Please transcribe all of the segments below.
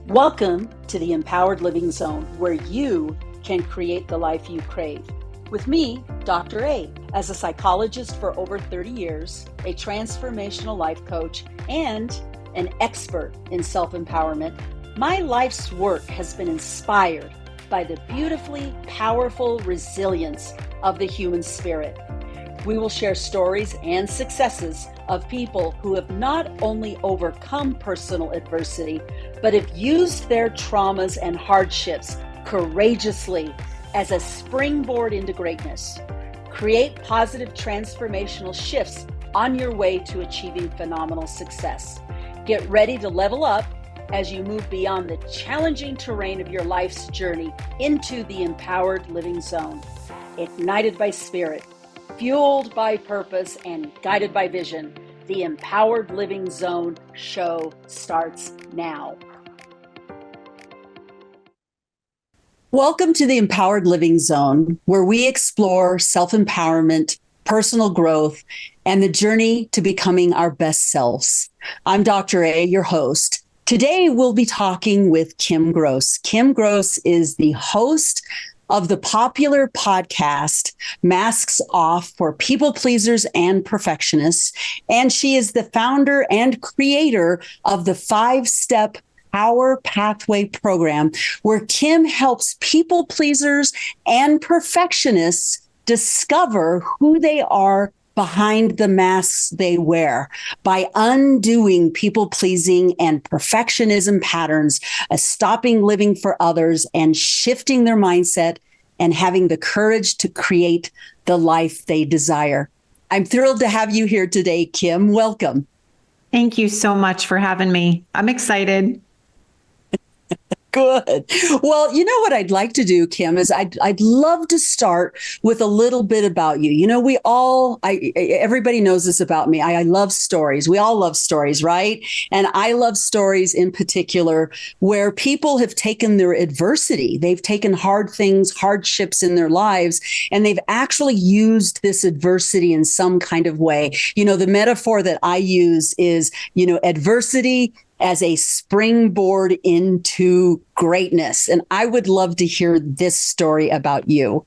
Welcome to the Empowered Living Zone, where you can create the life you crave. With me, Dr. A, as a psychologist for over 30 years, a transformational life coach, and an expert in self-empowerment, my life's work has been inspired by the beautifully powerful resilience of the human spirit. We will share stories and successes of people who have not only overcome personal adversity, but have used their traumas and hardships courageously as a springboard into greatness. Create positive transformational shifts on your way to achieving phenomenal success. Get ready to level up as you move beyond the challenging terrain of your life's journey into the empowered living zone. Ignited by spirit, fueled by purpose, and guided by vision, the Empowered Living Zone show starts now. Welcome to the Empowered Living Zone, where we explore self-empowerment, personal growth, and the journey to becoming our best selves. I'm Dr. A, your host. Today, we'll be talking with Kim Gross. Kim Gross is the host of the popular podcast, Masks Off for People Pleasers and Perfectionists. And she is the founder and creator of the 5-Step Power Pathway program, where Kim helps people pleasers and perfectionists discover who they are behind the masks they wear by undoing people-pleasing and perfectionism patterns, stopping living for others and shifting their mindset and having the courage to create the life they desire. I'm thrilled to have you here today, Kim. Welcome. Thank you so much for having me. I'm excited. Good. Well, you know what I'd like to do, Kim, is I'd love to start with a little bit about you. You know, everybody knows this about me. I love stories. We all love stories, right? And I love stories in particular where people have taken their adversity. They've taken hard things, hardships in their lives, and they've actually used this adversity in some kind of way. You know, the metaphor that I use is, adversity as a springboard into greatness. And I would love to hear this story about you.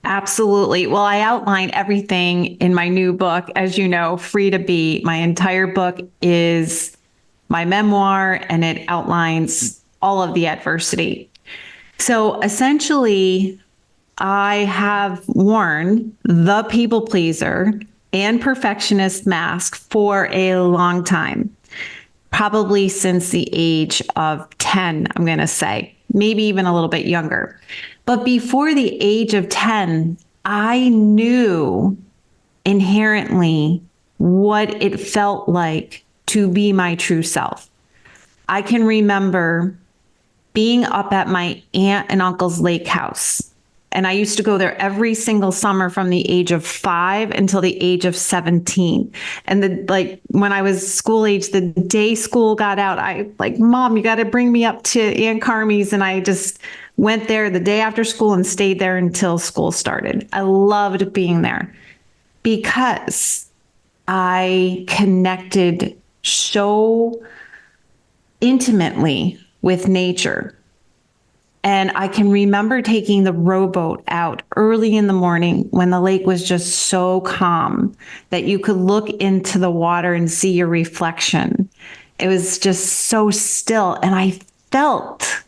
Absolutely. Well, I outline everything in my new book, as you know, Free to Be. My entire book is my memoir, and it outlines all of the adversity. So essentially, I have worn the people pleaser and perfectionist mask for a long time. Probably since the age of 10, I'm going to say, maybe even a little bit younger. But before the age of 10, I knew inherently what it felt like to be my true self. I can remember being up at my aunt and uncle's lake house. And I used to go there every single summer from the age of 5 until the age of 17. And when I was school age, the day school got out, Mom, you got to bring me up to Aunt Carmi's. And I just went there the day after school and stayed there until school started. I loved being there because I connected so intimately with nature. And I can remember taking the rowboat out early in the morning when the lake was just so calm that you could look into the water and see your reflection. It was just so still. And I felt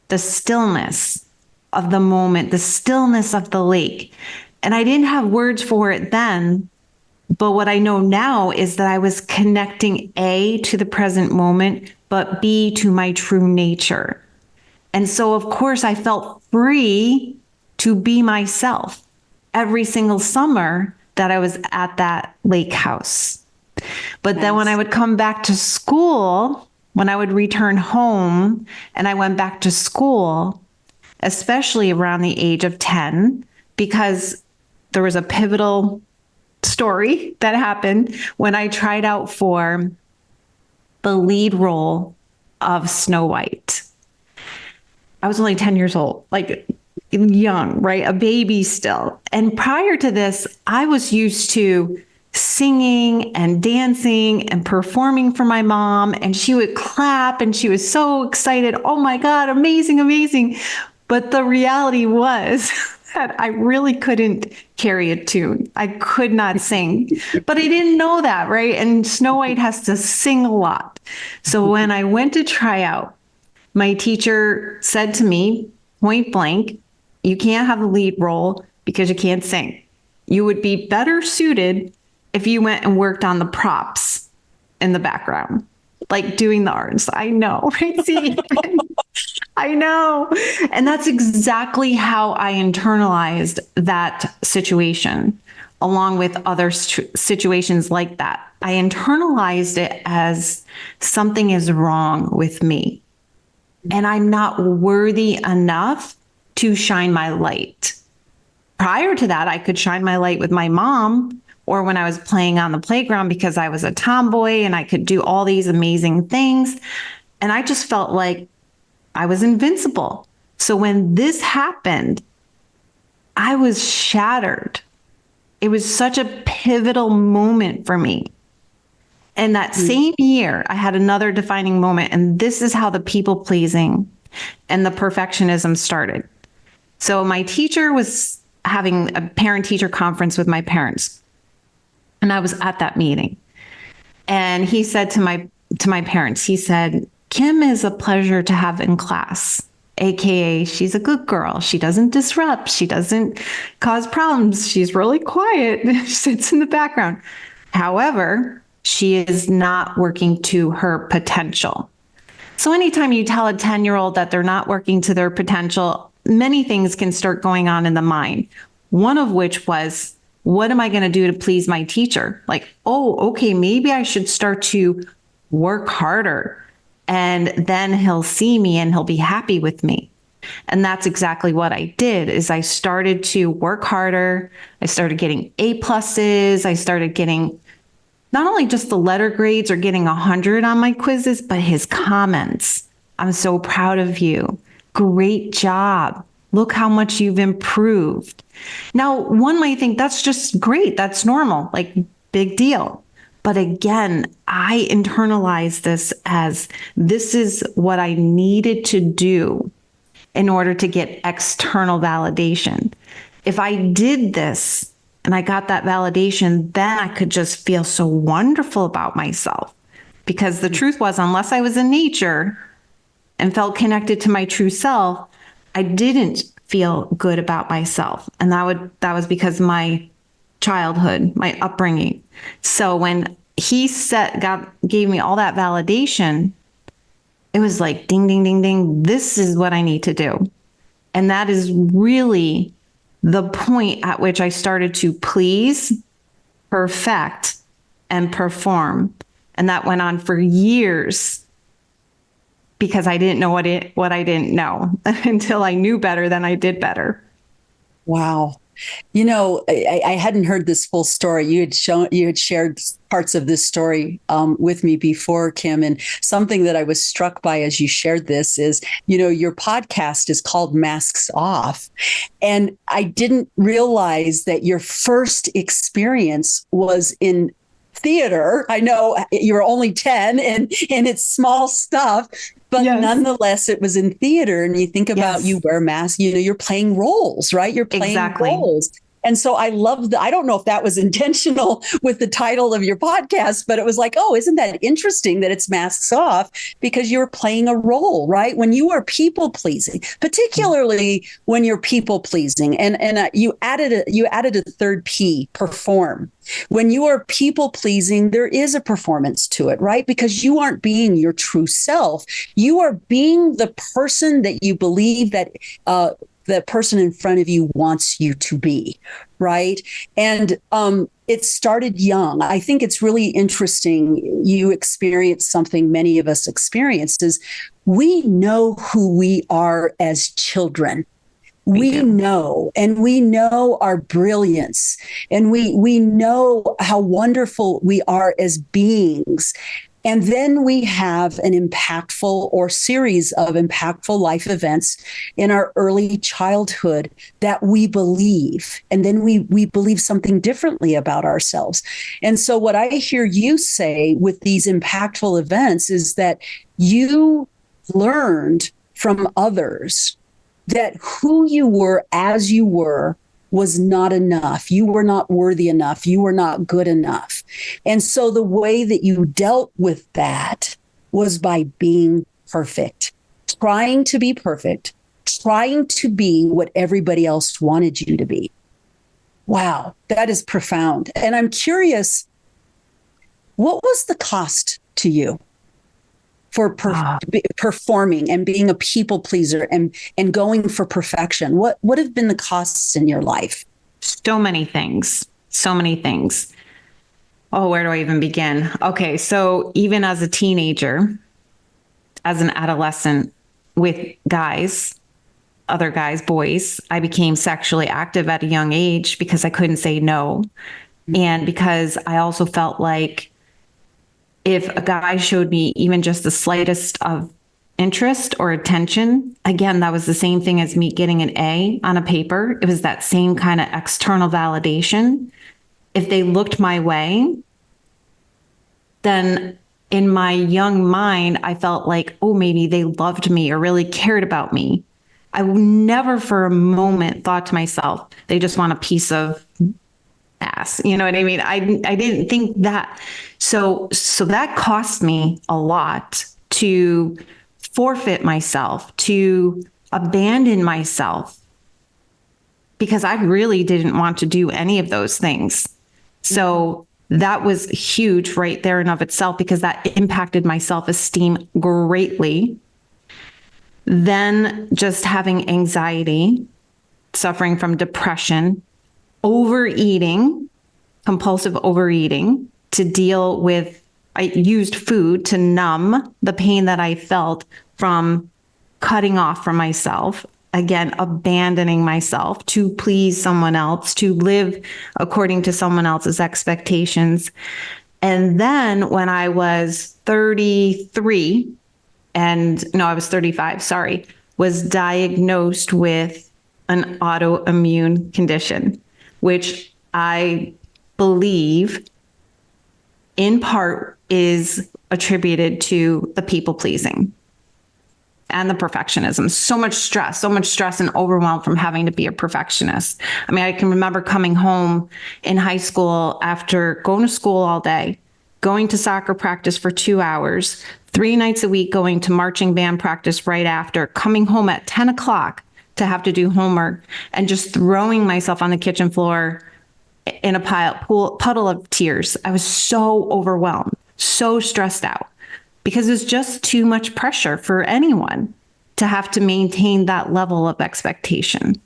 the stillness of the moment, the stillness of the lake. And I didn't have words for it then. But what I know now is that I was connecting A, to the present moment, but B, to my true nature. And so, of course, I felt free to be myself every single summer that I was at that lake house. But then when I would come back to school, when I would return home and I went back to school, especially around the age of 10, because there was a pivotal story that happened when I tried out for the lead role of Snow White. I was only 10 years old, young, right? A baby still. And prior to this, I was used to singing and dancing and performing for my mom, and she would clap and she was so excited. Oh my God, amazing, amazing. But the reality was that I really couldn't carry a tune. I could not sing, but I didn't know that, right? And Snow White has to sing a lot. So when I went to try out, my teacher said to me, point blank, you can't have the lead role because you can't sing. You would be better suited if you went and worked on the props in the background, like doing the arts. I know, right? See, I know. And that's exactly how I internalized that situation, along with other situations like that. I internalized it as something is wrong with me, and I'm not worthy enough to shine my light. Prior to that, I could shine my light with my mom or when I was playing on the playground because I was a tomboy and I could do all these amazing things. And I just felt like I was invincible. So when this happened, I was shattered. It was such a pivotal moment for me. And that same year, I had another defining moment. And this is how the people pleasing and the perfectionism started. So my teacher was having a parent-teacher conference with my parents, and I was at that meeting. And he said to my parents, he said, Kim is a pleasure to have in class, AKA she's a good girl. She doesn't disrupt. She doesn't cause problems. She's really quiet. She sits in the background. However, she is not working to her potential. So anytime you tell a 10-year-old that they're not working to their potential, many things can start going on in the mind. One of which was, what am I going to do to please my teacher? Like, oh, okay, maybe I should start to work harder, and then he'll see me and he'll be happy with me. And that's exactly what I did. Is I started to work harder. I started getting A pluses. I started getting not only just the letter grades or getting 100 on my quizzes, but his comments. I'm so proud of you. Great job. Look how much you've improved. Now, one might think that's just great. That's normal, like big deal. But again, I internalized this as this is what I needed to do in order to get external validation. If I did this and I got that validation, then I could just feel so wonderful about myself. Because the truth was, unless I was in nature and felt connected to my true self, I didn't feel good about myself. And that was because of my childhood, my upbringing. So when he gave me all that validation, it was like, ding, ding, ding, ding, this is what I need to do. And that is really the point at which I started to please, perfect, and perform. And that went on for years because I didn't know what I didn't know until I knew better than I did better. Wow. You know, I hadn't heard this full story. You had shared parts of this story with me before, Kim. And something that I was struck by as you shared this is, you know, your podcast is called Masks Off. And I didn't realize that your first experience was in theater. I know you were only 10 and it's small stuff, but yes, nonetheless, it was in theater. And you think about, yes, you wear masks, you know, you're playing roles, right? You're playing roles. And so I love I don't know if that was intentional with the title of your podcast, but it was like, oh, isn't that interesting that it's Masks Off because you're playing a role, right? When you are people pleasing, particularly when you're people pleasing, and you added a third P, perform. When you are people pleasing, there is a performance to it, right? Because you aren't being your true self. You are being the person that you believe that the person in front of you wants you to be, right? And it started young. I think it's really interesting. You experienced something many of us experienced is we know who we are as children. We know, and we know our brilliance, and we know how wonderful we are as beings. And then we have an impactful or series of impactful life events in our early childhood that we believe. And then we believe something differently about ourselves. And so, what I hear you say with these impactful events is that you learned from others that who you were as you were was not enough. You were not worthy enough. You were not good enough. And so the way that you dealt with that was by being perfect, trying to be perfect, trying to be what everybody else wanted you to be. Wow, that is profound. And I'm curious, what was the cost to you for performing and being a people pleaser and going for perfection? What have been the costs in your life? So many things. So many things. Oh, where do I even begin? Okay, so even as a teenager, as an adolescent with guys, other guys, boys, I became sexually active at a young age because I couldn't say no. And because I also felt like if a guy showed me even just the slightest of interest or attention, again, that was the same thing as me getting an A on a paper. It was that same kind of external validation. If they looked my way, then in my young mind, I felt like, oh, maybe they loved me or really cared about me. I never for a moment thought to myself, they just want a piece of ass. You know what I mean? I didn't think that. So that cost me a lot to forfeit myself, to abandon myself, because I really didn't want to do any of those things. So that was huge right there in of itself, because that impacted my self-esteem greatly. Then just having anxiety, suffering from depression, overeating, compulsive overeating to deal with, I used food to numb the pain that I felt from cutting off from myself. Again, abandoning myself to please someone else, to live according to someone else's expectations. And then when I was 33, I was 35, sorry, was diagnosed with an autoimmune condition, which I believe in part is attributed to the people pleasing and the perfectionism. So much stress and overwhelm from having to be a perfectionist. I mean, I can remember coming home in high school after going to school all day, going to soccer practice for 2 hours, 3 nights a week, going to marching band practice right after, coming home at 10 o'clock to have to do homework, and just throwing myself on the kitchen floor in a puddle of tears. I was so overwhelmed, so stressed out, because it's just too much pressure for anyone to have to maintain that level of expectation.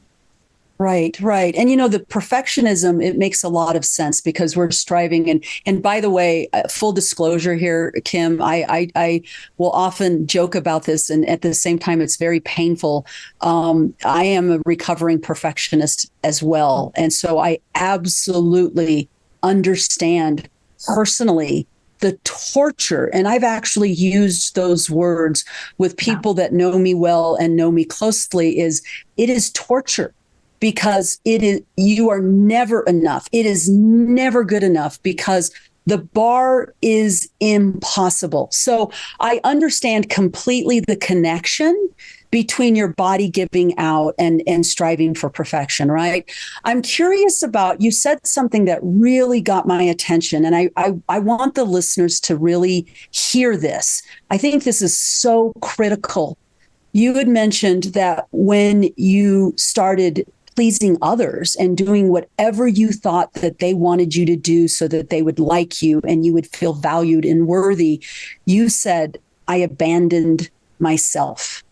Right, right. And the perfectionism, it makes a lot of sense because we're striving. And by the way, full disclosure here, Kim, I will often joke about this, and at the same time, it's very painful. I am a recovering perfectionist as well. And so I absolutely understand personally the torture. And I've actually used those words with people that know me well and know me closely. It is torture, because you are never enough. It is never good enough because the bar is impossible. So I understand completely the connection between your body giving out and striving for perfection, right? I'm curious about, you said something that really got my attention, and I want the listeners to really hear this. I think this is so critical. You had mentioned that when you started pleasing others and doing whatever you thought that they wanted you to do so that they would like you and you would feel valued and worthy, you said, I abandoned myself.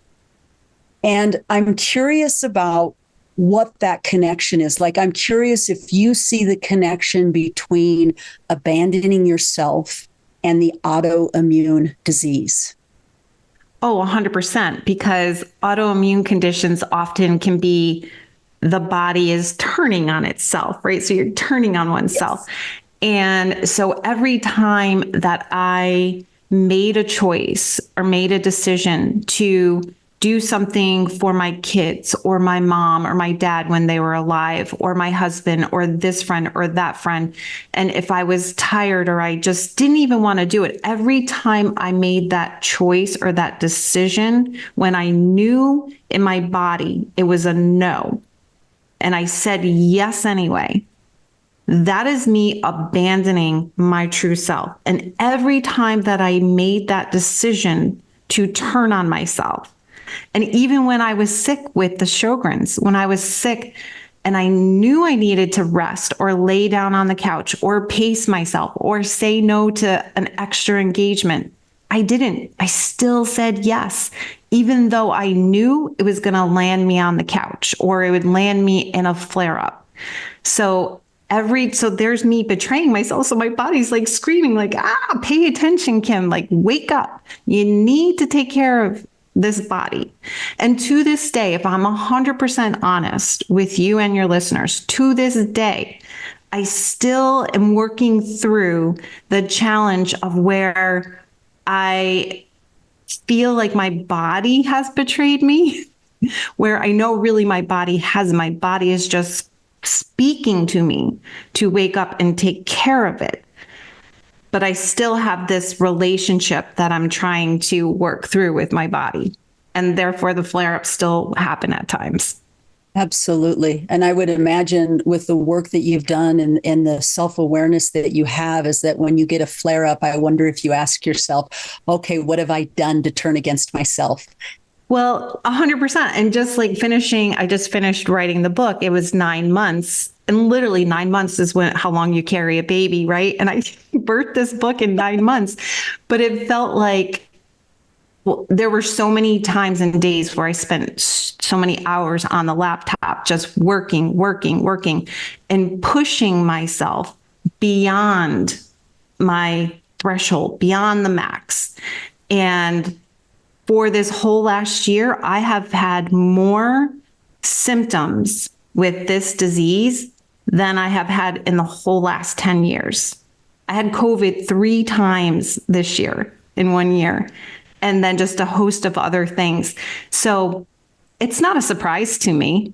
And I'm curious about what that connection is. Like, I'm curious if you see the connection between abandoning yourself and the autoimmune disease. Oh, 100%, because autoimmune conditions often can be the body is turning on itself, right? So you're turning on oneself. Yes. And so every time that I made a choice or made a decision to do something for my kids or my mom or my dad when they were alive, or my husband or this friend or that friend, and if I was tired or I just didn't even want to do it, every time I made that choice or that decision, when I knew in my body it was a no, and I said yes anyway, that is me abandoning my true self. And every time that I made that decision to turn on myself, and even when I was sick with the Sjogren's, when I was sick and I knew I needed to rest or lay down on the couch or pace myself or say no to an extra engagement, I didn't. I still said yes, even though I knew it was going to land me on the couch or it would land me in a flare up. So there's me betraying myself. So my body's like screaming like, pay attention, Kim, like wake up. You need to take care of this body. And to this day, if I'm 100% honest with you and your listeners, to this day, I still am working through the challenge of where I feel like my body has betrayed me, where I know really my body is just speaking to me to wake up and take care of it. But I still have this relationship that I'm trying to work through with my body. And therefore, the flare-ups still happen at times. Absolutely. And I would imagine with the work that you've done and the self-awareness that you have is that when you get a flare-up, I wonder if you ask yourself, okay, what have I done to turn against myself? Well, 100%. And just like I just finished writing the book. It was 9 months. And literally 9 months is how long you carry a baby, right? And I birthed this book in 9 months. But it felt like, there were so many times and days where I spent so many hours on the laptop, just working, and pushing myself beyond my threshold, beyond the max. And for this whole last year, I have had more symptoms with this disease than I have had in the whole last 10 years. I had COVID 3 times this year in 1 year, and then just a host of other things. So it's not a surprise to me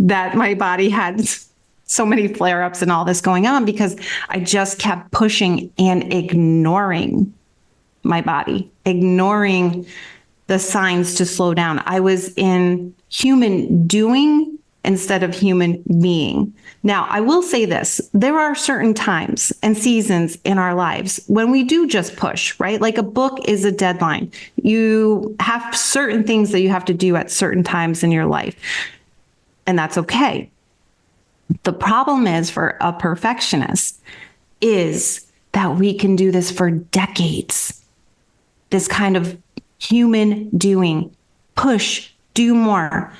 that my body had so many flare-ups and all this going on, because I just kept pushing and ignoring my body, ignoring the signs to slow down. I was in human doing instead of human being. Now, I will say this, there are certain times and seasons in our lives when we do just push, right? Like a book is a deadline. You have certain things that you have to do at certain times in your life, and that's okay. The problem is for a perfectionist is that we can do this for decades. This kind of human doing, push, do more,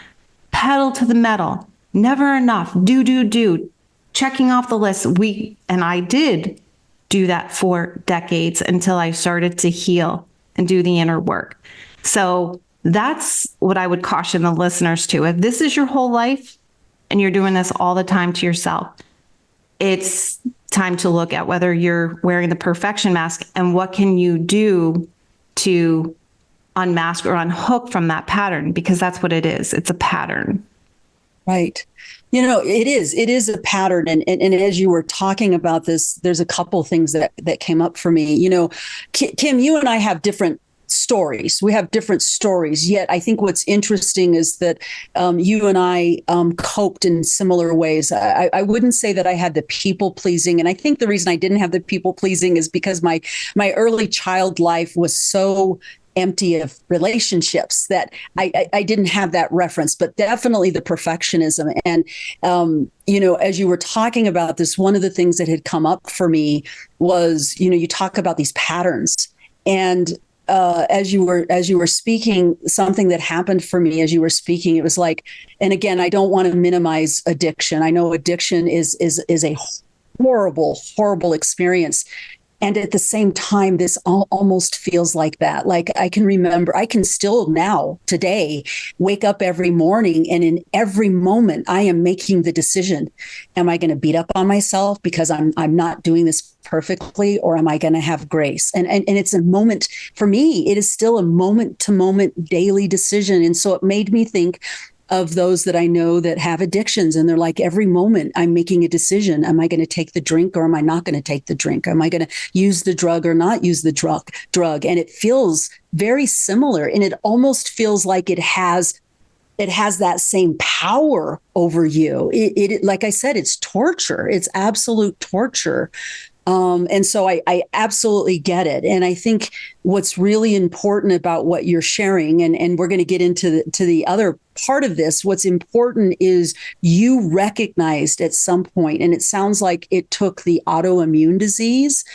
pedal to the metal, never enough, do, checking off the list. And I did do that for decades until I started to heal and do the inner work. So that's what I would caution the listeners to. If this is your whole life and you're doing this all the time to yourself, it's time to look at whether you're wearing the perfection mask and what can you do to unmask or unhook from that pattern, because that's what it is. It's a pattern. Right. It is a pattern. And as you were talking about this, there's a couple things that came up for me. Kim, you and I have different stories. We have different stories. Yet I think what's interesting is that you and I coped in similar ways. I wouldn't say that I had the people pleasing. And I think the reason I didn't have the people pleasing is because my early child life was so empty of relationships that I didn't have that reference, but definitely the perfectionism. And, as you were talking about this, one of the things that had come up for me was, you talk about these patterns. And as you were speaking, something that happened for me as you were speaking, it was like, and again, I don't want to minimize addiction. I know addiction is a horrible, horrible experience. And at the same time, this almost feels like that. Like I can remember, I can still now, today, wake up every morning, and in every moment, I am making the decision: am I going to beat up on myself because I'm not doing this perfectly, or am I going to have grace? And it's a moment for me. It is still a moment to moment daily decision. And so it made me think of those that I know that have addictions, and they're like, every moment I'm making a decision. Am I going to take the drink, or am I not going to take the drink? Am I going to use the drug or not use the drug? And it feels very similar, and it almost feels like it has that same power over you. It like I said, it's torture. It's absolute torture. And so I absolutely get it. And I think what's really important about what you're sharing, and we're going to get into the other part of this, what's important is you recognized at some point, and it sounds like it took the autoimmune disease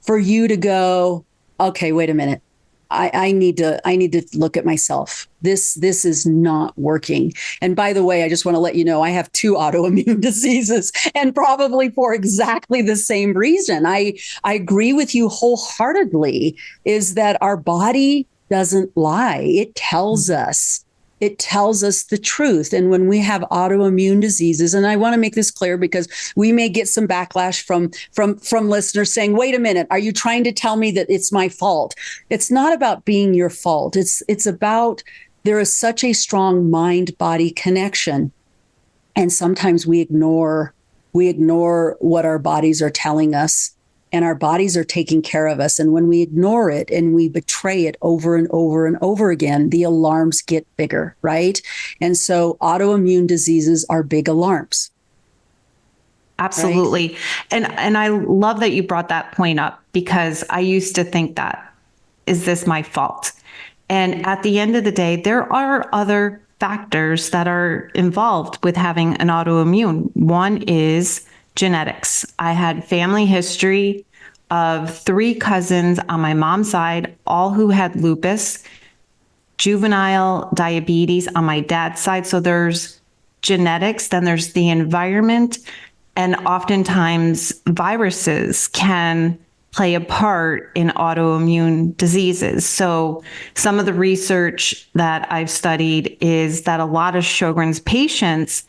for you to go, okay, wait a minute. I need to look at myself. This is not working. And by the way, I just want to let you know, I have 2 autoimmune diseases, and probably for exactly the same reason. I agree with you wholeheartedly, is that our body doesn't lie. It tells us. It tells us the truth. And when we have autoimmune diseases, and I want to make this clear because we may get some backlash from listeners saying, wait a minute, are you trying to tell me that it's my fault? It's not about being your fault. It's about, there is such a strong mind-body connection. And sometimes we ignore what our bodies are telling us, and our bodies are taking care of us. And when we ignore it and we betray it over and over and over again, the alarms get bigger, right? And so autoimmune diseases are big alarms. Absolutely. Right? And I love that you brought that point up, because I used to think that, is this my fault? And at the end of the day, there are other factors that are involved with having an autoimmune. One is genetics. I had family history of 3 cousins on my mom's side, all who had lupus, juvenile diabetes on my dad's side. So there's genetics, then there's the environment, and oftentimes viruses can play a part in autoimmune diseases. So some of the research that I've studied is that a lot of Sjogren's patients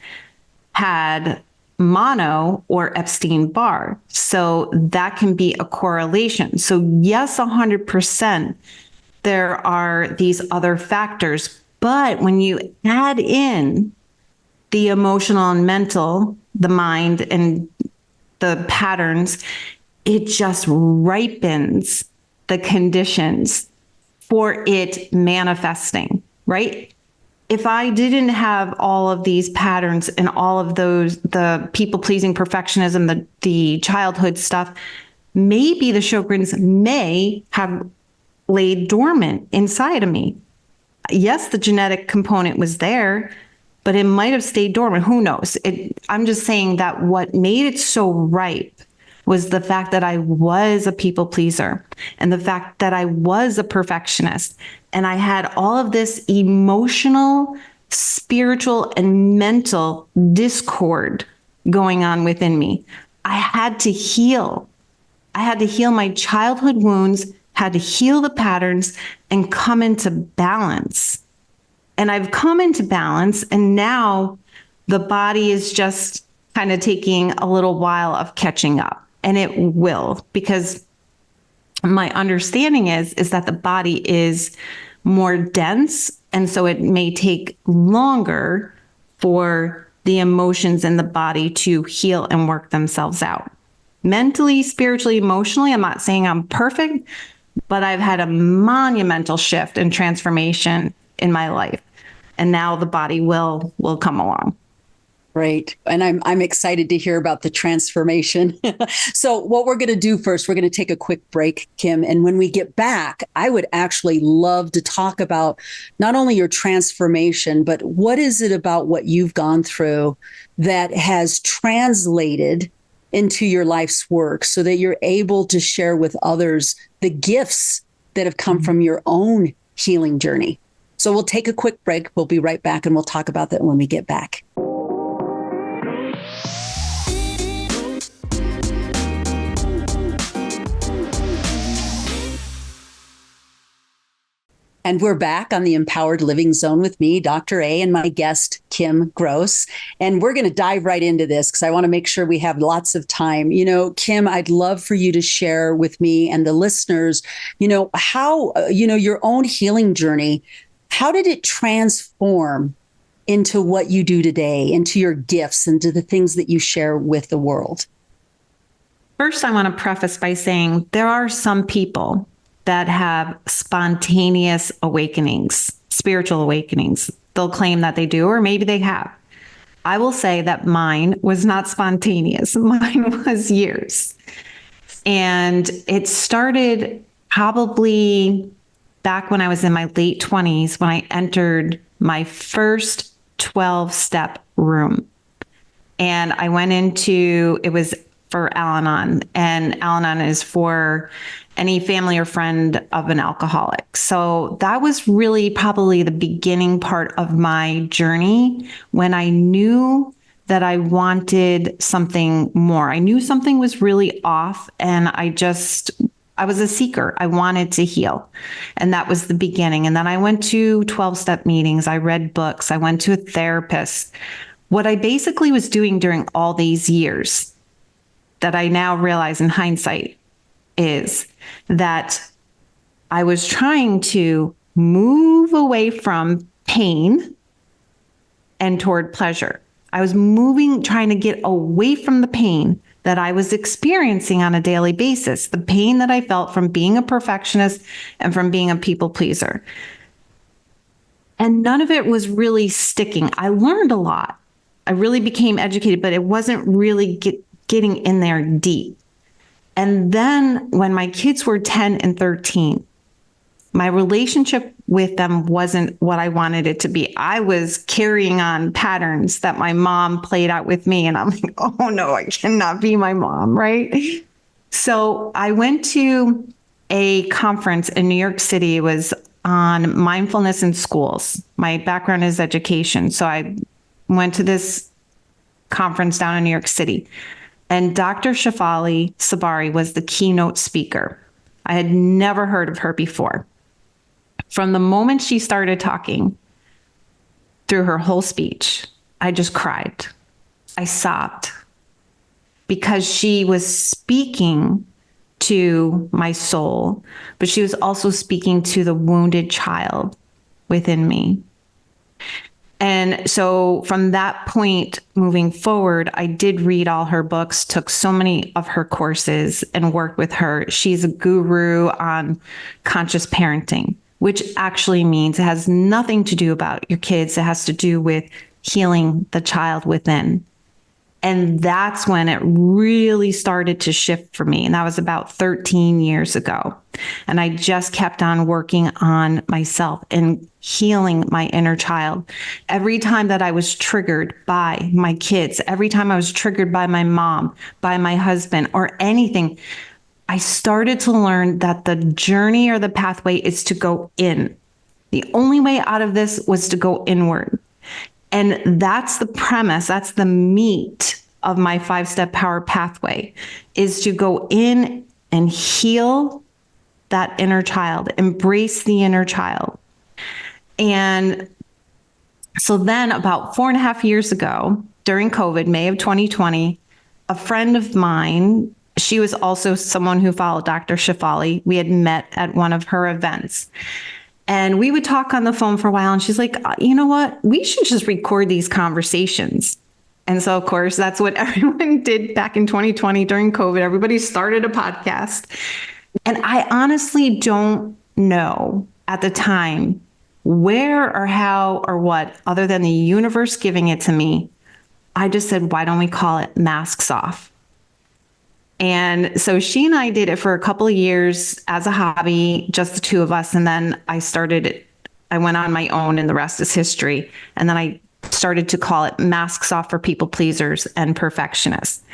had mono or Epstein-Barr. So that can be a correlation. So yes, 100%, there are these other factors. But when you add in the emotional and mental, the mind and the patterns, it just ripens the conditions for it manifesting, right? If I didn't have all of these patterns and all of those, the people-pleasing perfectionism, the childhood stuff, maybe the Sjogren's may have laid dormant inside of me. Yes, the genetic component was there, but it might have stayed dormant. Who knows? I'm just saying that what made it so ripe was the fact that I was a people pleaser, and the fact that I was a perfectionist, and I had all of this emotional, spiritual, and mental discord going on within me. I had to heal. I had to heal my childhood wounds, had to heal the patterns, and come into balance. And I've come into balance, and now the body is just kind of taking a little while of catching up. And it will, because my understanding is that the body is more dense. And so it may take longer for the emotions in the body to heal and work themselves out. Mentally, spiritually, emotionally, I'm not saying I'm perfect, but I've had a monumental shift and transformation in my life. And now the body will come along. Great. And I'm excited to hear about the transformation. So what we're going to do first, we're going to take a quick break, Kim. And when we get back, I would actually love to talk about not only your transformation, but what is it about what you've gone through that has translated into your life's work so that you're able to share with others the gifts that have come from your own healing journey. So we'll take a quick break. We'll be right back, and we'll talk about that when we get back. And we're back on the Empowered Living Zone with me, Dr. A, and my guest, Kim Gross. And we're going to dive right into this because I want to make sure we have lots of time. Kim, I'd love for you to share with me and the listeners, how, your own healing journey, how did it transform into what you do today, into your gifts, into the things that you share with the world? First, I want to preface by saying there are some people that have spontaneous awakenings, spiritual awakenings. They'll claim that they do, or maybe they have. I will say that mine was not spontaneous. Mine was years. And it started probably back when I was in my late 20s, when I entered my first 12-step room. And I went into, it was for Al-Anon, and Al-Anon is for any family or friend of an alcoholic. So that was really probably the beginning part of my journey when I knew that I wanted something more. I knew something was really off, and I was a seeker. I wanted to heal. And that was the beginning. And then I went to 12-step meetings. I read books. I went to a therapist. What I basically was doing during all these years that I now realize in hindsight is that I was trying to move away from pain and toward pleasure. I was trying to get away from the pain that I was experiencing on a daily basis, the pain that I felt from being a perfectionist and from being a people pleaser. And none of it was really sticking. I learned a lot. I really became educated, but it wasn't really getting in there deep. And then when my kids were 10 and 13, my relationship with them wasn't what I wanted it to be. I was carrying on patterns that my mom played out with me. And I'm like, oh no, I cannot be my mom, right? So I went to a conference in New York City. It was on mindfulness in schools. My background is education. So I went to this conference down in New York City. And Dr. Shefali Sabari was the keynote speaker. I had never heard of her before. From the moment she started talking through her whole speech, I just cried. I sobbed because she was speaking to my soul, but she was also speaking to the wounded child within me. And so from that point moving forward, I did read all her books, took so many of her courses and worked with her. She's a guru on conscious parenting, which actually means it has nothing to do about your kids. It has to do with healing the child within. And that's when it really started to shift for me. And that was about 13 years ago. And I just kept on working on myself and healing my inner child. Every time that I was triggered by my kids, every time I was triggered by my mom, by my husband, or anything, I started to learn that the journey or the pathway is to go in. The only way out of this was to go inward. And that's the premise, that's the meat of my 5-step power pathway, is to go in and heal that inner child, embrace the inner child. And so then about 4.5 years ago, during COVID, May of 2020, a friend of mine, she was also someone who followed Dr. Shefali. We had met at one of her events. And we would talk on the phone for a while. And she's like, you know what? We should just record these conversations. And so, of course, that's what everyone did back in 2020 during COVID. Everybody started a podcast. And I honestly don't know at the time where or how or what, other than the universe giving it to me. I just said, why don't we call it Masks Off? And so she and I did it for a couple of years as a hobby, just the two of us. And then I went on my own, and the rest is history. And then I started to call it Masks Off for People Pleasers and Perfectionists.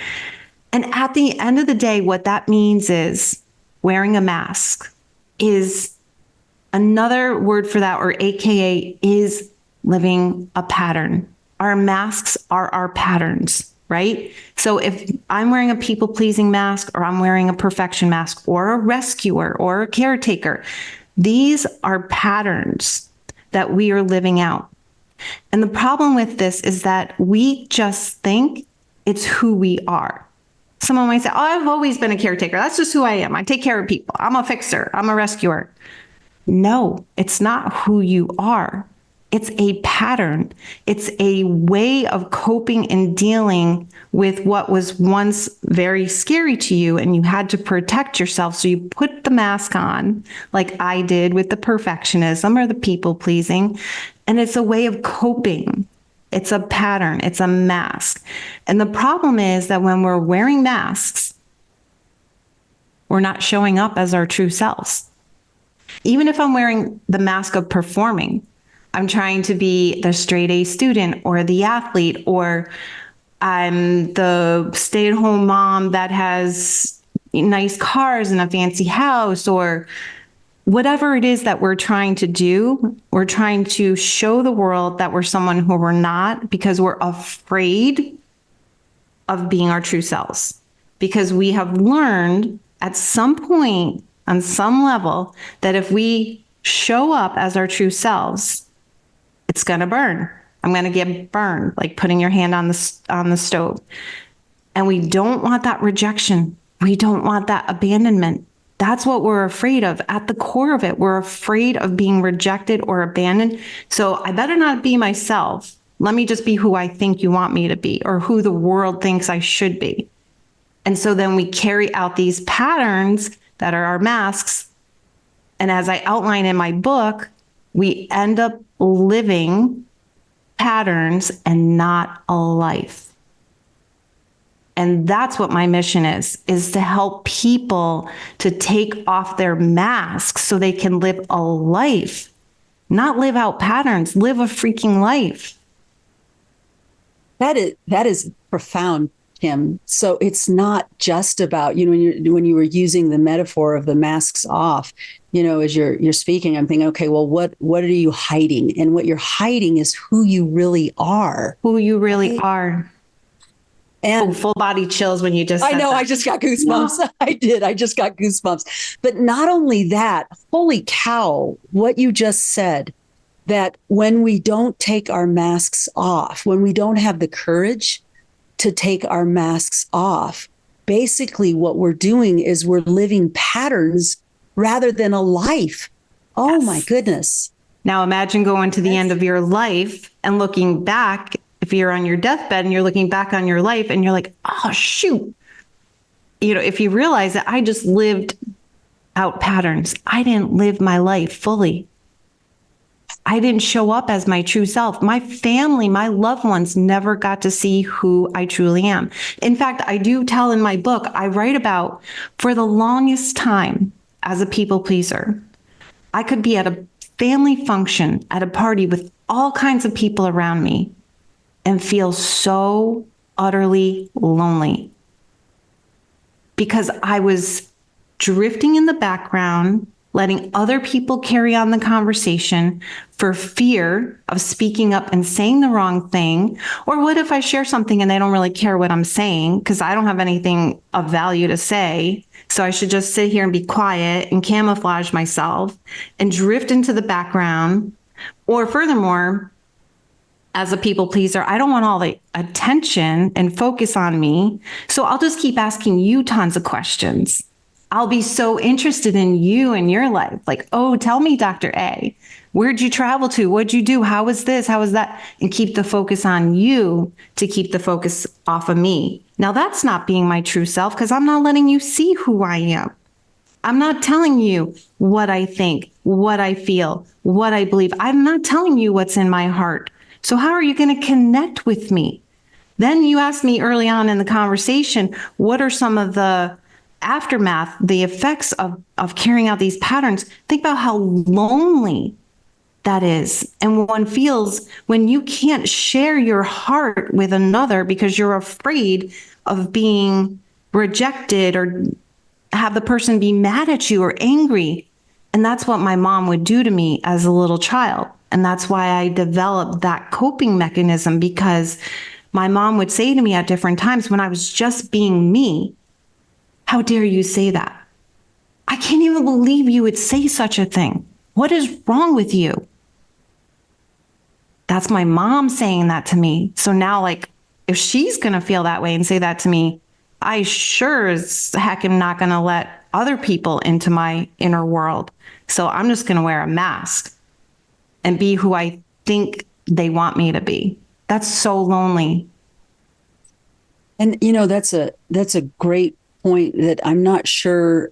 And at the end of the day, what that means is wearing a mask is another word for that, or AKA is living a pattern. Our masks are our patterns. Right? So if I'm wearing a people-pleasing mask, or I'm wearing a perfection mask, or a rescuer, or a caretaker, These are patterns that we are living out. And the problem with this is that we just think it's who we are. Someone might say, oh, I've always been a caretaker. That's just who I am. I take care of people. I'm a fixer. I'm a rescuer. No, it's not who you are. It's a pattern. It's a way of coping and dealing with what was once very scary to you, and you had to protect yourself. So you put the mask on, like I did with the perfectionism or the people pleasing, and it's a way of coping. It's a pattern. It's a mask. And the problem is that when we're wearing masks, we're not showing up as our true selves. Even if I'm wearing the mask of performing, I'm trying to be the straight A student or the athlete, or I'm the stay-at-home mom that has nice cars and a fancy house, or whatever it is that we're trying to do. We're trying to show the world that we're someone who we're not because we're afraid of being our true selves. Because we have learned at some point, on some level, that if we show up as our true selves, it's going to burn. I'm going to get burned, like putting your hand on the stove. And we don't want that rejection. We don't want that abandonment. That's what we're afraid of. At the core of it, we're afraid of being rejected or abandoned. So I better not be myself. Let me just be who I think you want me to be, or who the world thinks I should be. And so then we carry out these patterns that are our masks. And as I outline in my book, we end up living patterns and not a life. And that's what my mission is to help people to take off their masks so they can live a life, not live out patterns, live a freaking life. That is profound, Kim. So it's not just about, when you were using the metaphor of the masks off, as you're speaking, I'm thinking, okay, well, what are you hiding? And what you're hiding is who you really are. Who you really are. And full body chills when you just said that. I just got goosebumps. No. I did. I just got goosebumps. But not only that, holy cow, what you just said, that when we don't take our masks off, when we don't have the courage to take our masks off, basically what we're doing is we're living patterns rather than a life. Oh, yes. My goodness. Now imagine going to the end of your life and looking back. If you're on your deathbed and you're looking back on your life and you're like, oh, shoot. If you realize that I just lived out patterns, I didn't live my life fully. I didn't show up as my true self. My family, my loved ones never got to see who I truly am. In fact, I do tell in my book, I write about, for the longest time as a people pleaser, I could be at a family function, at a party with all kinds of people around me and feel so utterly lonely because I was drifting in the background, letting other people carry on the conversation for fear of speaking up and saying the wrong thing. Or what if I share something and they don't really care what I'm saying because I don't have anything of value to say. So I should just sit here and be quiet and camouflage myself and drift into the background. Or furthermore, as a people pleaser, I don't want all the attention and focus on me. So I'll just keep asking you tons of questions. I'll be so interested in you and your life. Like, oh, tell me, Dr. A, where'd you travel to? What'd you do? How was this? How was that? And keep the focus on you to keep the focus off of me. Now, that's not being my true self because I'm not letting you see who I am. I'm not telling you what I think, what I feel, what I believe. I'm not telling you what's in my heart. So how are you going to connect with me? Then you asked me early on in the conversation, what are some of the aftermath, the effects of carrying out these patterns? Think about how lonely that is. And one feels when you can't share your heart with another because you're afraid of being rejected or have the person be mad at you or angry. And that's what my mom would do to me as a little child. And that's why I developed that coping mechanism, because my mom would say to me at different times when I was just being me, how dare you say that? I can't even believe you would say such a thing. What is wrong with you? That's my mom saying that to me. So now, like, if she's going to feel that way and say that to me, I sure as heck am not going to let other people into my inner world. So I'm just going to wear a mask and be who I think they want me to be. That's so lonely. And that's a great point that I'm not sure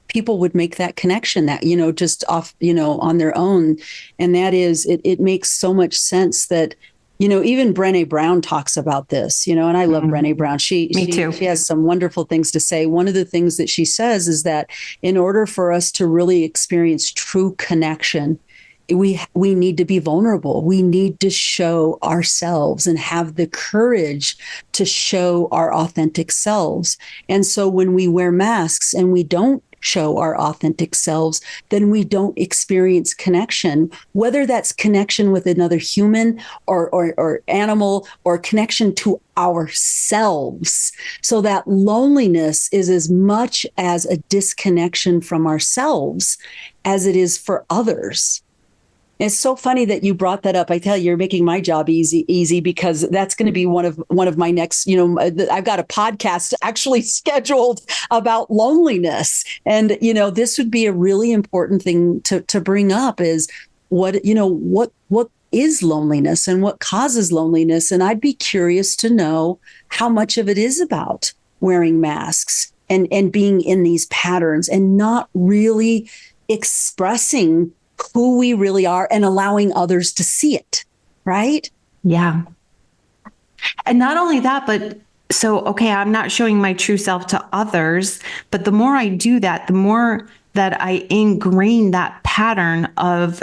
people would make that connection that just off on their own, and that is it makes so much sense that even Brené Brown talks about this, and I love Brené Brown. Me too. She has some wonderful things to say. One of the things that she says is that in order for us to really experience true connection, we need to be vulnerable. We need to show ourselves and have the courage to show our authentic selves. And so when we wear masks and we don't show our authentic selves, then we don't experience connection, whether that's connection with another human or animal, or connection to ourselves. So that loneliness is as much as a disconnection from ourselves as it is for others. It's so funny that you brought that up. I tell you, you're making my job easy because that's going to be one of my next, I've got a podcast actually scheduled about loneliness. And, this would be a really important thing to bring up is what is loneliness and what causes loneliness. And I'd be curious to know how much of it is about wearing masks and being in these patterns and not really expressing who we really are and allowing others to see it, right? Yeah. And not only that, but okay, I'm not showing my true self to others, but the more I do that, the more that I ingrain that pattern of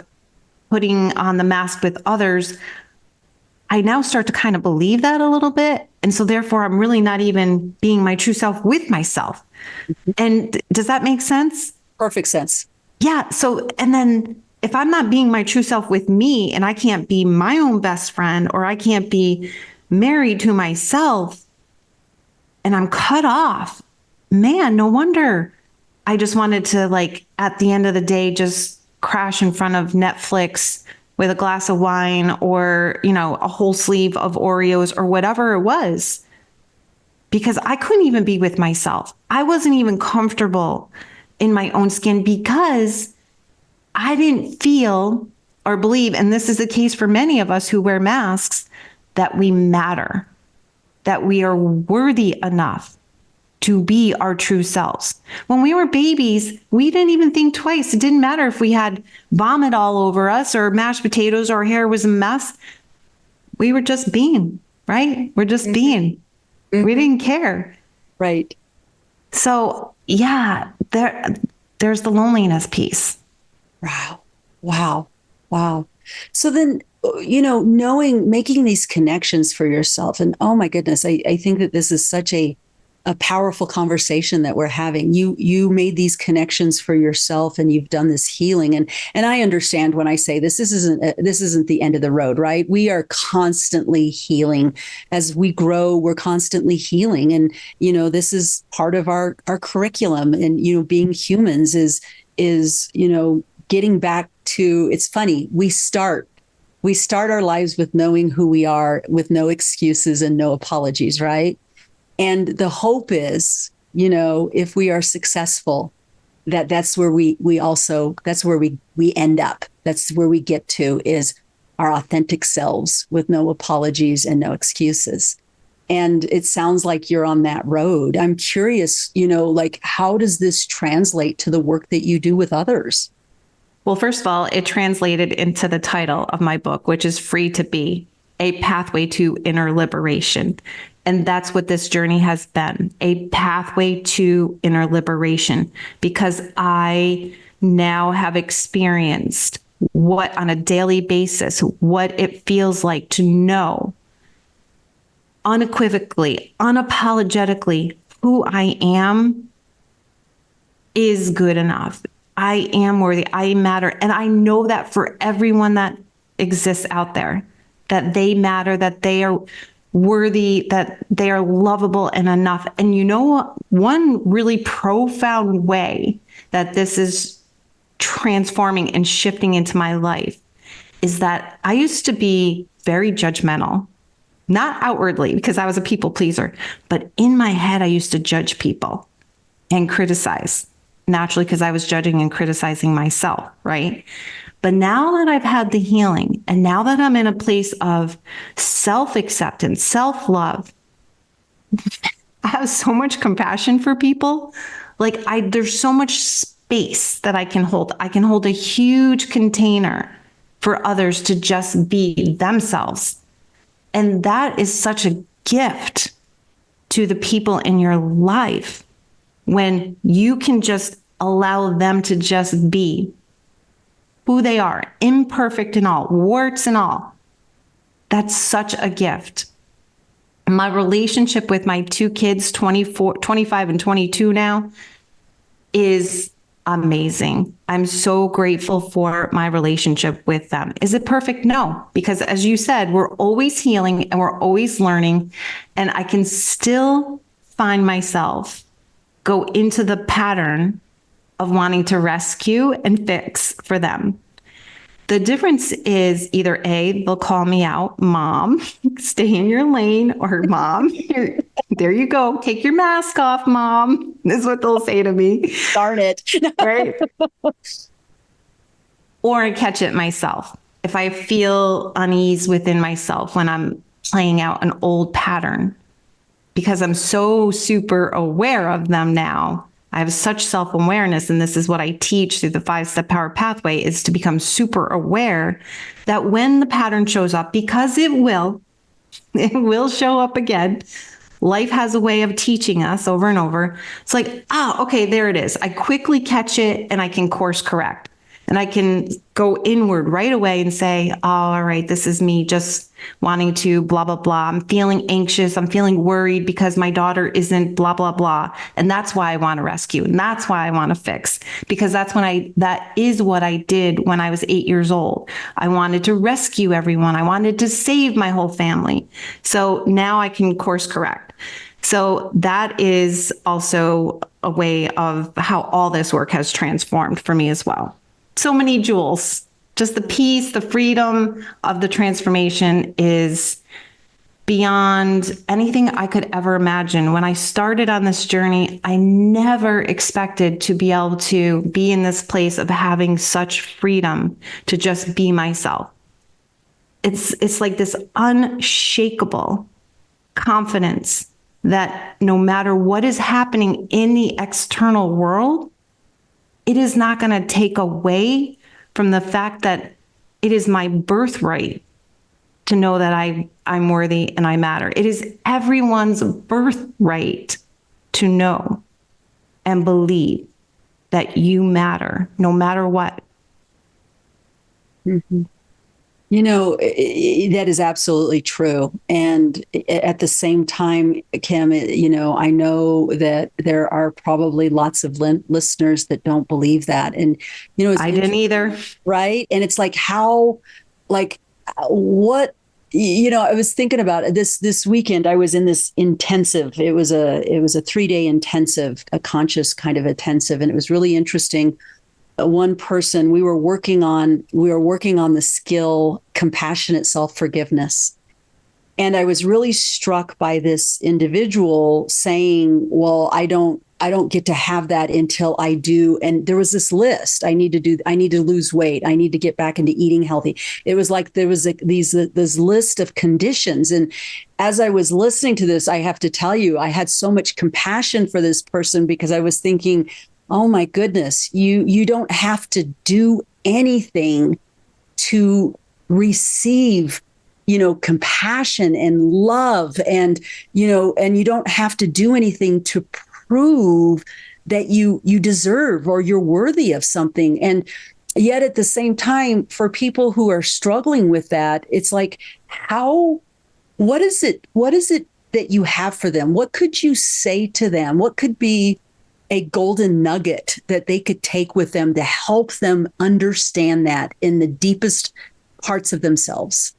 putting on the mask with others, I now start to kind of believe that a little bit. And so therefore, I'm really not even being my true self with myself. Mm-hmm. And does that make sense? Perfect sense. Yeah. So, and then if I'm not being my true self with me and I can't be my own best friend, or I can't be married to myself and I'm cut off, man, no wonder I just wanted to, like, at the end of the day, just crash in front of Netflix with a glass of wine or, a whole sleeve of Oreos or whatever it was, because I couldn't even be with myself. I wasn't even comfortable in my own skin because I didn't feel or believe, and this is the case for many of us who wear masks, that we matter, that we are worthy enough to be our true selves. When we were babies, we didn't even think twice. It didn't matter if we had vomit all over us or mashed potatoes, or our hair was a mess. We were just being, right? We're just being. Mm-hmm. We didn't care. Right. So yeah, there's the loneliness piece. Wow. So then, making these connections for yourself, and oh my goodness, I think that this is such a powerful conversation that we're having. You made these connections for yourself and you've done this healing. And I understand when I say this isn't the end of the road, right? We are constantly healing. As we grow, we're constantly healing. And, this is part of our curriculum. And, being humans is, getting back to, it's funny, we start our lives with knowing who we are, with no excuses and no apologies, right? And the hope is, if we are successful, that's where we end up. That's where we get to, is our authentic selves with no apologies and no excuses. And it sounds like you're on that road. I'm curious, how does this translate to the work that you do with others? Well, first of all, it translated into the title of my book, which is Free to Be, A Pathway to Inner Liberation. And that's what this journey has been, a pathway to inner liberation, because I now have experienced what, on a daily basis, what it feels like to know unequivocally, unapologetically, who I am is good enough. I am worthy. I matter. And I know that for everyone that exists out there, that they matter, that they are worthy, that they are lovable and enough. And you know what? One really profound way that this is transforming and shifting into my life is that I used to be very judgmental, not outwardly because I was a people pleaser, but in my head, I used to judge people and criticize, naturally because I was judging and criticizing myself, right? But now that I've had the healing and now that I'm in a place of self-acceptance, self-love, I have so much compassion for people. There's so much space that I can hold. I can hold a huge container for others to just be themselves. And that is such a gift to the people in your life when you can just allow them to just be who they are, imperfect and all, warts and all. That's such a gift. My relationship with my two kids, 25 and 22 now, is amazing. I'm so grateful for my relationship with them. Is it perfect? No, because as you said, we're always healing and we're always learning. And I can still find myself go into the pattern of wanting to rescue and fix for them. The difference is either A, they'll call me out, Mom, stay in your lane, or Mom, there you go, take your mask off, Mom. This is what they'll say to me. Darn it. Right? Or I catch it myself. If I feel unease within myself when I'm playing out an old pattern, because I'm so super aware of them now, I have such self-awareness, and this is what I teach through the 5-step power pathway, is to become super aware that when the pattern shows up, because it will show up again. Life has a way of teaching us over and over. It's like, okay, there it is. I quickly catch it and I can course correct. And I can go inward right away and say, all right, this is me just wanting to blah, blah, blah. I'm feeling anxious. I'm feeling worried because my daughter isn't blah, blah, blah. And that's why I want to rescue. And that's why I want to fix, because that is what I did when I was 8 years old. I wanted to rescue everyone. I wanted to save my whole family. So now I can course correct. So that is also a way of how all this work has transformed for me as well. So many jewels. Just the peace, the freedom of the transformation is beyond anything I could ever imagine. When I started on this journey, I never expected to be able to be in this place of having such freedom to just be myself. It's like this unshakable confidence that no matter what is happening in the external world, it is not going to take away from the fact that it is my birthright to know that I'm worthy and I matter. It is everyone's birthright to know and believe that you matter, no matter what. Mm-hmm. That is absolutely true. And at the same time, Kim, I know that there are probably lots of listeners that don't believe that. And, I didn't either. Right. And it's like, what, I was thinking about this weekend. I was in this intensive. It was a 3-day intensive, a conscious kind of intensive. And it was really interesting. One person we were working on the skill compassionate self-forgiveness. And I was really struck by this individual saying, well, I don't get to have that until I do. And there was this list. I need to lose weight. I need to get back into eating healthy. It was like there was this list of conditions. And as I was listening to this, I have to tell you, I had so much compassion for this person, because I was thinking, oh my goodness, you don't have to do anything to receive, compassion and love, and you don't have to do anything to prove that you deserve or you're worthy of something. And yet at the same time, for people who are struggling with that, it's like, what is it that you have for them? What could you say to them? What could be a golden nugget that they could take with them to help them understand that in the deepest parts of themselves?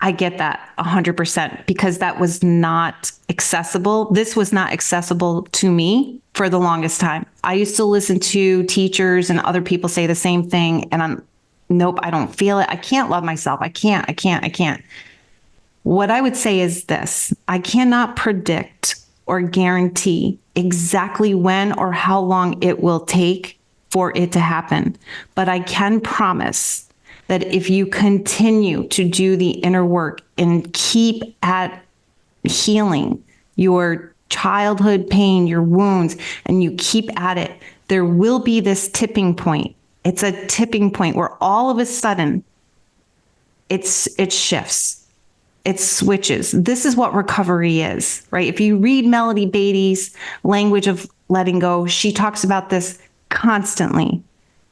I get that 100% because that was not accessible. This was not accessible to me for the longest time. I used to listen to teachers and other people say the same thing, and nope, I don't feel it. I can't love myself. I can't. What I would say is this: I cannot predict or guarantee exactly when or how long it will take for it to happen. But I can promise that if you continue to do the inner work and keep at healing your childhood pain, your wounds, and you keep at it, there will be this tipping point. It's a tipping point where all of a sudden it shifts. It switches. This is what recovery is, right? If you read Melody Beattie's Language of Letting Go, she talks about this constantly,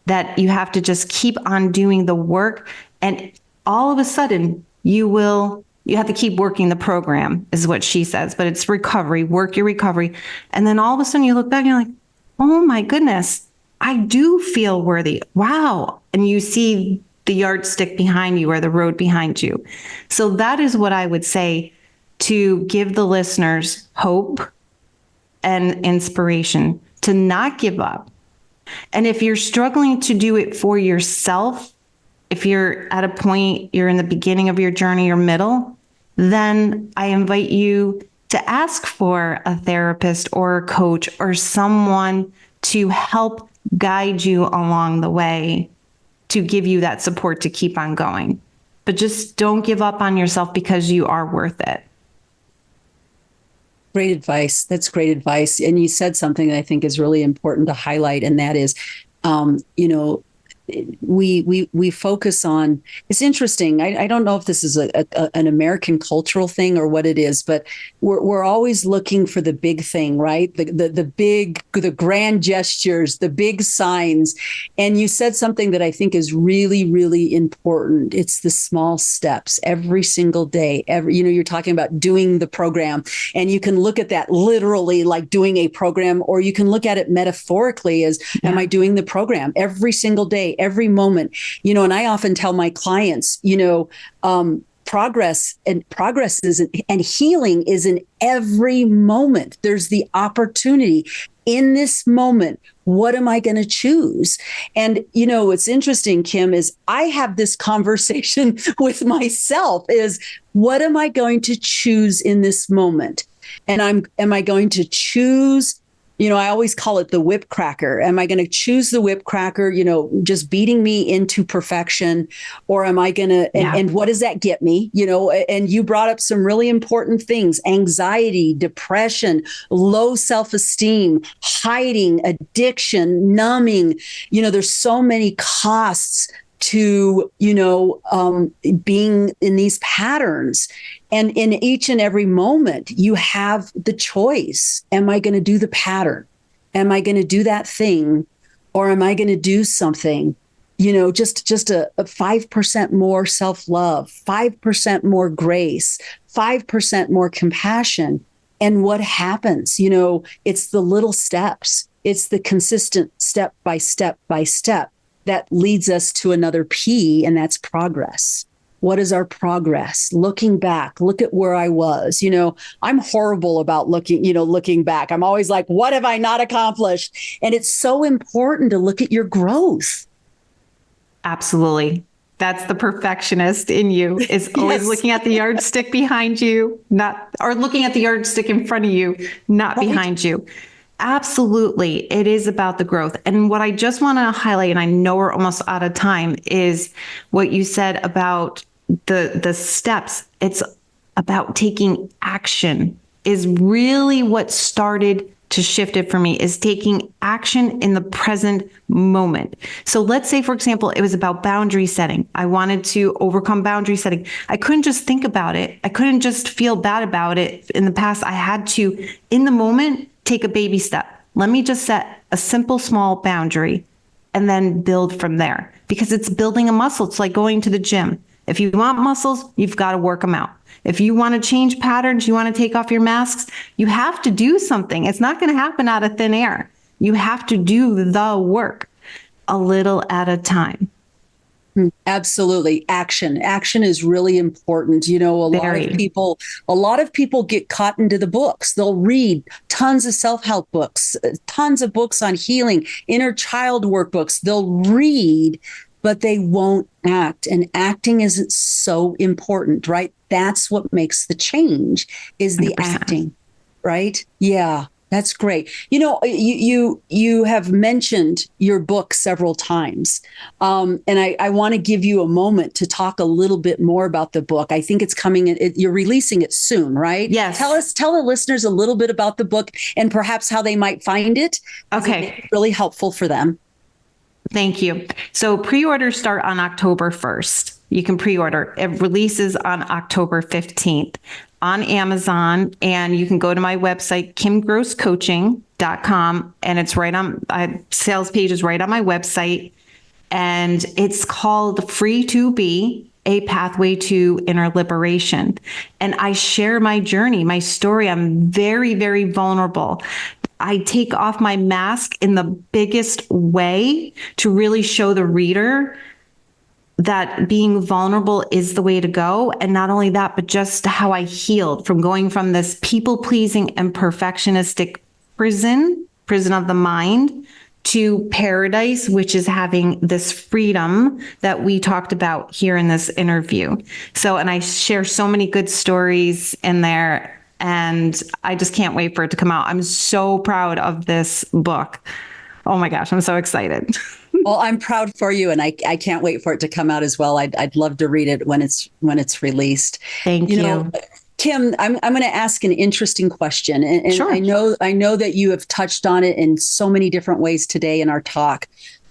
that you have to just keep on doing the work. And all of a sudden you have to keep working the program is what she says, but it's recovery, work your recovery. And then all of a sudden you look back and you're like, oh my goodness, I do feel worthy. Wow. And you see the yardstick behind you or the road behind you. So that is what I would say to give the listeners hope and inspiration to not give up. And if you're struggling to do it for yourself, if you're at a point, you're in the beginning of your journey or middle, then I invite you to ask for a therapist or a coach or someone to help guide you along the way to give you that support to keep on going. But just don't give up on yourself because you are worth it. Great advice. That's great advice. And you said something that I think is really important to highlight, and that is, we focus on, it's interesting. I don't know if this is an American cultural thing or what it is, but we're always looking for the big thing, right? The grand gestures, the big signs. And you said something that I think is really, really important. It's the small steps every single day. You're talking about doing the program, and you can look at that literally like doing a program, or you can look at it metaphorically as, am I doing the program every single day? Every moment, and I often tell my clients, progress is, and healing is in every moment. There's the opportunity in this moment. What am I going to choose? And, what's interesting, Kim, is I have this conversation with myself is, what am I going to choose in this moment? And am I going to choose, I always call it the whip cracker. Am I going to choose the whip cracker, just beating me into perfection? Or am I going to, and what does that get me? And you brought up some really important things: anxiety, depression, low self-esteem, hiding, addiction, numbing. There's so many costs to, being in these patterns. And in each and every moment, you have the choice. Am I going to do the pattern? Am I going to do that thing? Or am I going to do something, just a 5% more self-love, 5% more grace, 5% more compassion? And what happens? It's the little steps. It's the consistent step by step by step that leads us to another P, and that's progress. What is our progress? Looking back, look at where I was. I'm horrible about looking back. I'm always like, what have I not accomplished? And it's so important to look at your growth. Absolutely. That's the perfectionist in you, is always looking at the yardstick behind you, or looking at the yardstick in front of you, not behind you. Absolutely. It is about the growth. And what I just want to highlight, and I know we're almost out of time, is what you said about the steps. It's about taking action is really what started to shift it for me, is taking action in the present moment. So let's say, for example, it was about boundary setting. I wanted to overcome boundary setting. I couldn't just think about it. I couldn't just feel bad about it in the past. I had to, in the moment, take a baby step. Let me just set a simple, small boundary and then build from there, because it's building a muscle. It's like going to the gym. If you want muscles, you've got to work them out. If you want to change patterns, you want to take off your masks, you have to do something. It's not going to happen out of thin air. You have to do the work a little at a time. Absolutely. Action is really important. Very. A lot of people get caught into the books. They'll read tons of self-help books, tons of books on healing, inner child workbooks. They'll read, but they won't act. And acting is so important, right? That's what makes the change is the 100%. acting, right? Yeah. That's great. You have mentioned your book several times, and I want to give you a moment to talk a little bit more about the book. I think it's coming. You're releasing it soon, right? Yes. Tell the listeners a little bit about the book and perhaps how they might find it. Okay. It's really helpful for them. Thank you. So pre-orders start on October 1st. You can pre-order. It releases on October 15th on Amazon, and you can go to my website, kimgrosscoaching.com, and it's right on, sales page is right on my website, and it's called Free to Be, a Pathway to Inner Liberation. And I share my journey, my story. I'm very, very vulnerable. I take off my mask in the biggest way to really show the reader that being vulnerable is the way to go. And not only that, but just how I healed from going from this people-pleasing and perfectionistic prison of the mind to paradise, which is having this freedom that we talked about here in this interview. So, and I share so many good stories in there, and I just can't wait for it to come out. I'm so proud of this book. Oh my gosh, I'm so excited. Well, I'm proud for you, and I can't wait for it to come out as well. I'd love to read it when it's released. Thank you. Kim, I'm going to ask an interesting question, and Sure. I know that you have touched on it in so many different ways today in our talk.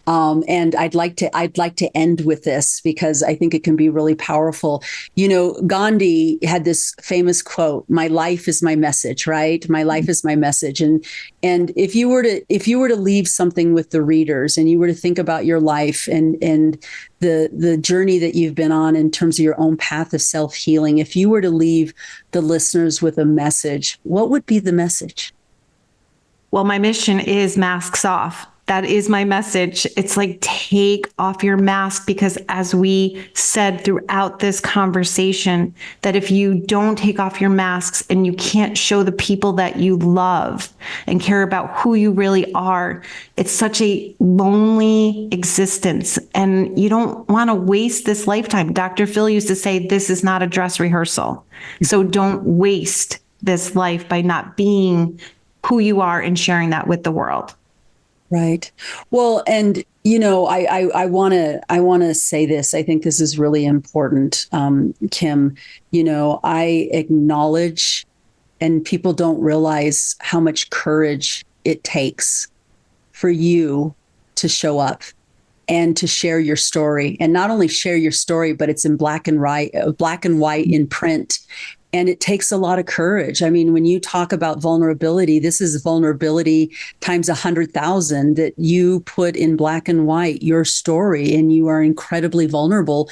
And I'd like to end with this because I think it can be really powerful. Gandhi had this famous quote, "My life is my message," right? My life is my message. And if you were to leave something with the readers and you were to think about your life and the journey that you've been on in terms of your own path of self-healing, if you were to leave the listeners with a message, what would be the message? Well, my mission is masks off. That is my message. It's like, take off your mask, because as we said throughout this conversation, that if you don't take off your masks and you can't show the people that you love and care about who you really are, it's such a lonely existence, and you don't want to waste this lifetime. Dr. Phil used to say, this is not a dress rehearsal. So don't waste this life by not being who you are and sharing that with the world. Right. Well, and I want to say this. I think this is really important, Kim. I acknowledge, and people don't realize how much courage it takes for you to show up and to share your story, and not only share your story, but it's in black and white in print. And it takes a lot of courage. I mean, when you talk about vulnerability, this is vulnerability times 100,000 that you put in black and white, your story, and you are incredibly vulnerable.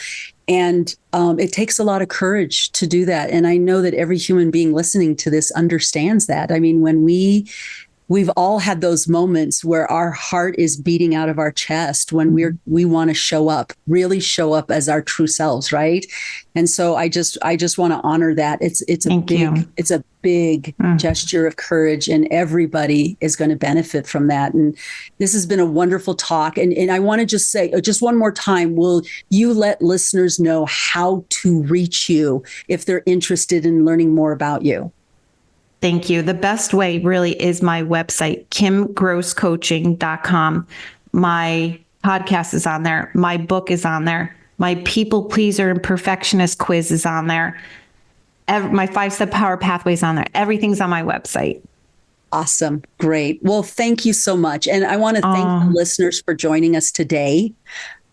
And it takes a lot of courage to do that. And I know that every human being listening to this understands that. I mean, when we've all had those moments where our heart is beating out of our chest when we want to really show up as our true selves, right? And so I just want to honor that. It's a big gesture of courage, and everybody is going to benefit from that. And this has been a wonderful talk. And I want to just say, just one more time, will you let listeners know how to reach you if they're interested in learning more about you? Thank you. The best way really is my website, kimgrosscoaching.com. My podcast is on there. My book is on there. My people pleaser and perfectionist quiz is on there. My 5-step power pathway is on there. Everything's on my website. Awesome. Great. Well, thank you so much. And I want to thank the listeners for joining us today.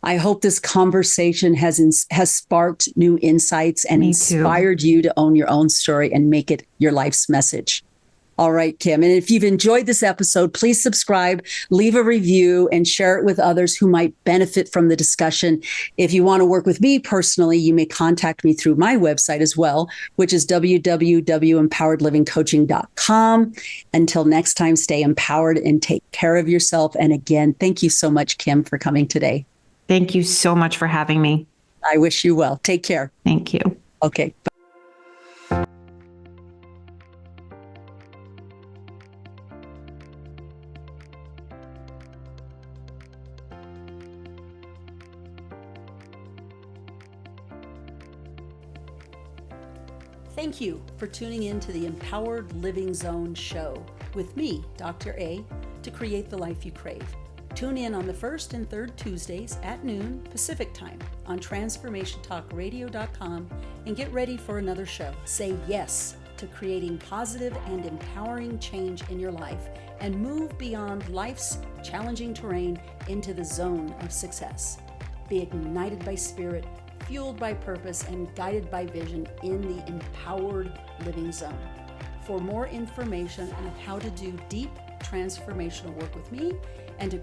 I hope this conversation has sparked new insights and inspired you to own your own story and make it your life's message. All right, Kim. And if you've enjoyed this episode, please subscribe, leave a review, and share it with others who might benefit from the discussion. If you want to work with me personally, you may contact me through my website as well, which is www.empoweredlivingcoaching.com. Until next time, stay empowered and take care of yourself. And again, thank you so much, Kim, for coming today. Thank you so much for having me. I wish you well. Take care. Thank you. Okay. Thank you for tuning in to the Empowered Living Zone show with me, Dr. A, to create the life you crave. Tune in on the first and third Tuesdays at noon Pacific Time on transformationtalkradio.com and get ready for another show. Say yes to creating positive and empowering change in your life and move beyond life's challenging terrain into the zone of success. Be ignited by spirit, fueled by purpose, and guided by vision in the Empowered Living Zone. For more information on how to do deep transformational work with me and to